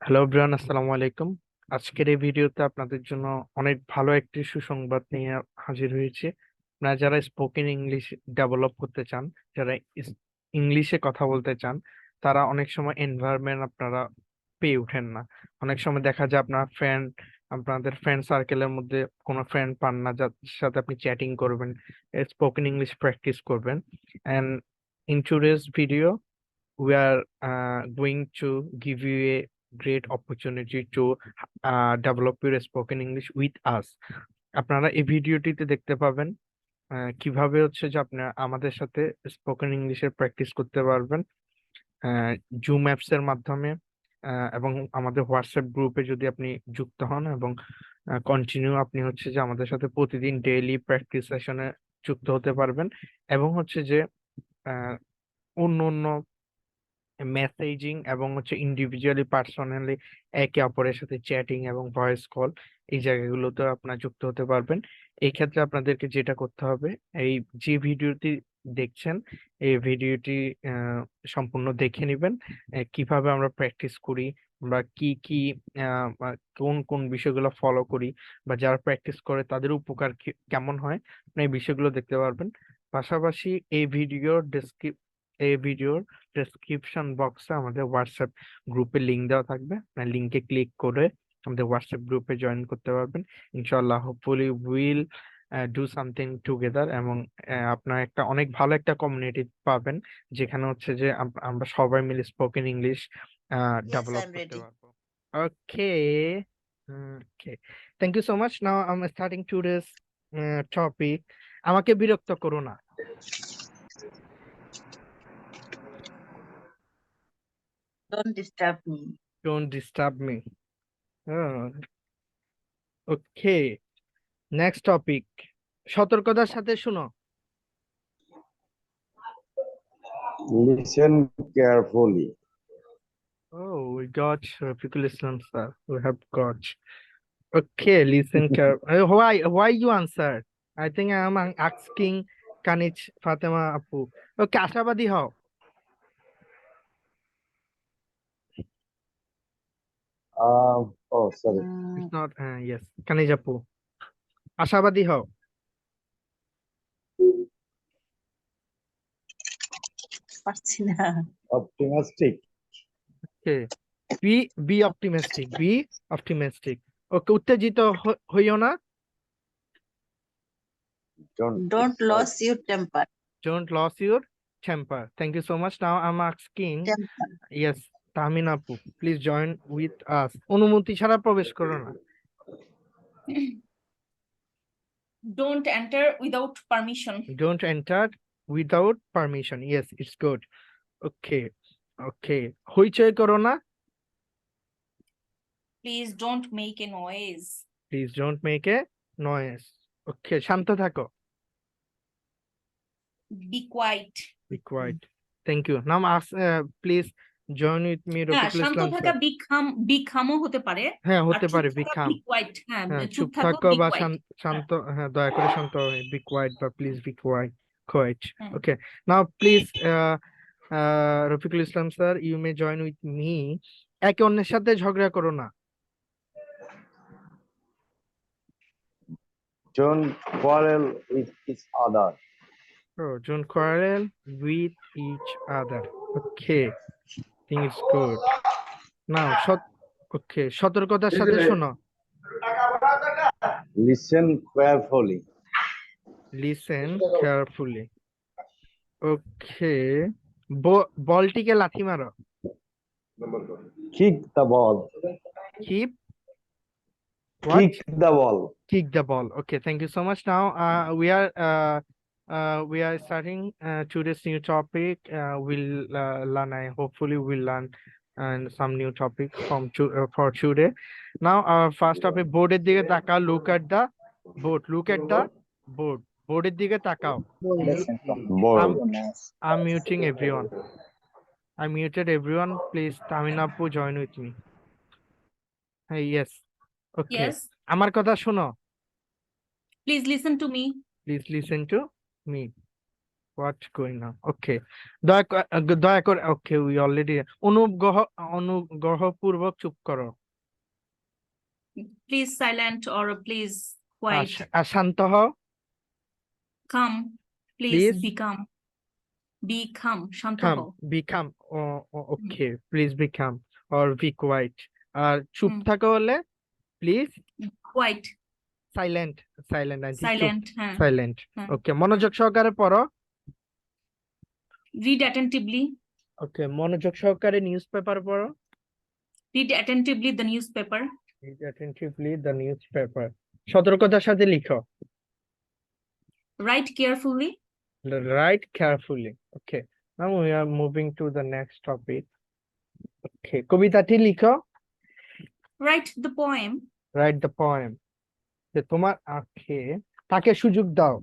Hello everyone, আসসালামু আলাইকুম। আজকের এই ভিডিওতে আপনাদের জন্য অনেক ভালো একটি সুসংবাদ নিয়ে হাজির হয়েছে। আপনারা যারা স্পোকেন ইংলিশ ডেভেলপ করতে চান, যারা ইংলিশে কথা বলতে চান, তারা অনেক সময় এনভায়রনমেন্ট আপনারা পেয়ে ওঠেন না। অনেক সময় দেখা যায় আপনাদের ফ্রেন্ড সার্কেলের মধ্যে কোনো ফ্রেন্ড পান না যার সাথে আপনি চ্যাটিং করবেন, স্পোকেন ইংলিশ প্র্যাকটিস করবেন। And in today's video we are going to give you a great opportunity to develop your spoken English with us. আপনারা এই ভিডিওটিতে দেখতে পাবেন কিভাবে হচ্ছে যে আপনারা আমাদের সাথে স্পোকেন ইংলিশের প্র্যাকটিস করতে পারবেন জুম অ্যাপস এর মাধ্যমে, এবং আমাদের হোয়াটসঅ্যাপ গ্রুপে যদি আপনি যুক্ত হন এবং কন্টিনিউ আপনি হচ্ছে যে আমাদের সাথে প্রতিদিন ডেইলি প্র্যাকটিস সেশনে যুক্ত হতে পারবেন। এবং হচ্ছে যে আহ, অন্য অন্য মেসেজিং এবং হচ্ছে ইন্ডিভিজুয়ালি পার্সোনালি একে অপরের সাথে চ্যাটিং এবং ভয়েস কল, এই জায়গাগুলোতে আপনারা যুক্ত হতে পারবেন। এই ক্ষেত্রে আপনাদেরকে যেটা করতে হবে, এই যে ভিডিওটি দেখছেন এই ভিডিওটি সম্পূর্ণ দেখে নেবেন। কিভাবে আমরা প্র্যাকটিস করি, আমরা কি কি কোন কোন বিষয়গুলো ফলো করি, বা যারা প্র্যাকটিস করে তাদের উপকার কেমন হয়, আপনি এই বিষয়গুলো দেখতে পারবেন। পাশাপাশি এই ভিডিওর ডেসক্রিপশন বক্সে আমাদের হোয়াটসঅ্যাপ গ্রুপের লিংক দেওয়া থাকবে। লিংকে ক্লিক করে আমাদের হোয়াটসঅ্যাপ গ্রুপে জয়েন করতে পারবেন। ইনশাআল্লাহ, hopefully will do something together. এবং আপনার একটা অনেক ভালো একটা কমিউনিটি পাবেন, যেখানে হচ্ছে যে আমরা সবাই মিলে spoken English Yes, develop I'm করতে ready. পারবো। Okay, okay, thank you so much. Now I am starting today's topic. আমাকে বিরক্ত করো না। Don't disturb me. Don't disturb me. Okay, next topic. সতর্কতার সাথে শুনো। Listen carefully. Oh, we got Rafiqul Islam, sir. We have got. Okay, listen carefully. Why you answer? I think I am asking Kanich Fatima Apu. Okay, আশাবাদী হও। Sorry. It's not, yes, Kanich Apu. আশাবাদী হও। পারছি না। Optimistic. Okay, be optimistic. Be optimistic. Okay, উত্তেজিত হইও না। Don't lose your temper. Don't lose your temper. Thank you so much. Now I'm asking, Temper. yes, Tahmin আপু, প্লিজ জয়েন উইথ আস। অনুমতি ছাড়া প্রবেশ করো না। Don't enter without permission. Don't enter without permission. Yes, it's good. Okay, okay. হইচই করো না। Please don't make a noise. Please don't make a noise. Okay, শান্ত থাকো। Be quiet. Be quiet. Thank you. Now please join with me, হ্যাঁ, রফিকুল শান্ত ইসলাম থাকা sir. বিখামও হতে পারে। হ্যাঁ, আর হতে চুপ পারে থাকা বিকাম। be quiet. হ্যাঁ, হ্যাঁ, চুপ চুপ থাকো থাকো be বা quiet. শান্ত, হ্যাঁ, দয়া করে শান্ত হবে। বি কোয়াইট বা please be quiet. Quiet. Hmm. Okay, now please Rafiqul Islam sir, you may join with me. একে অন্যের সাথে ঝগড়া করো না। Don't quarrel with each other. Oh, don't quarrel with each other. Okay, think it's good. Now, okay, সতর্কতার সাথে শোনো। Listen carefully. Listen carefully. Okay, বলটিকে লাথি মারো। Kick the ball. Keep what? Kick the ball. Kick the ball. Okay, thank you so much. Now, we are starting today's new topic. We'll learn. Hopefully, we'll learn some new topic for today. Now, our first topic: board দিকে তাকাও. Look at the board. Look at the board. Board দিকে তাকাও. Board. I'm muting everyone. I muted everyone. Please, Tamina Appu, join with me. Hey, yes. Okay. Yes, আমার কথা শোনো। please listen to me. Please listen to me. what's going on? Okay. দয়া করে okay, we already অনুগ্রহপূর্বক চুপ করো। Please silent or please quiet. শান্ত হও। Come. Please Please. become. Become. Shanto Come, হও। become. Okay, please become or be quiet. আর চুপ হুম। থাকো হলে please Quiet. silent aunty, চুপ, Silent. হ্যাঁ। silent. হ্যাঁ। Okay, মনোযোগ সহকারে পড়ো। Read attentively. Okay, মনোযোগ সহকারে নিউজ পেপার পড়ো। Read attentively the newspaper. Read attentively the newspaper. সতর্কতার সাথে লিখো। Write carefully. Write carefully. Okay, now we are moving to the next topic. Okay, কবিতাটি লিখো। Write the poem. Write the poem. যে তোমার তাকে সুযোগ দাও।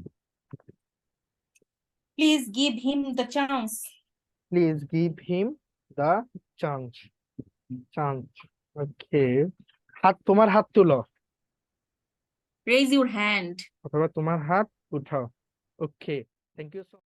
Please give him the chance. Please give him the chance. Okay, তোমার হাত তুলো Raise your hand. অথবা তোমার হাত উঠাও। Okay, thank you so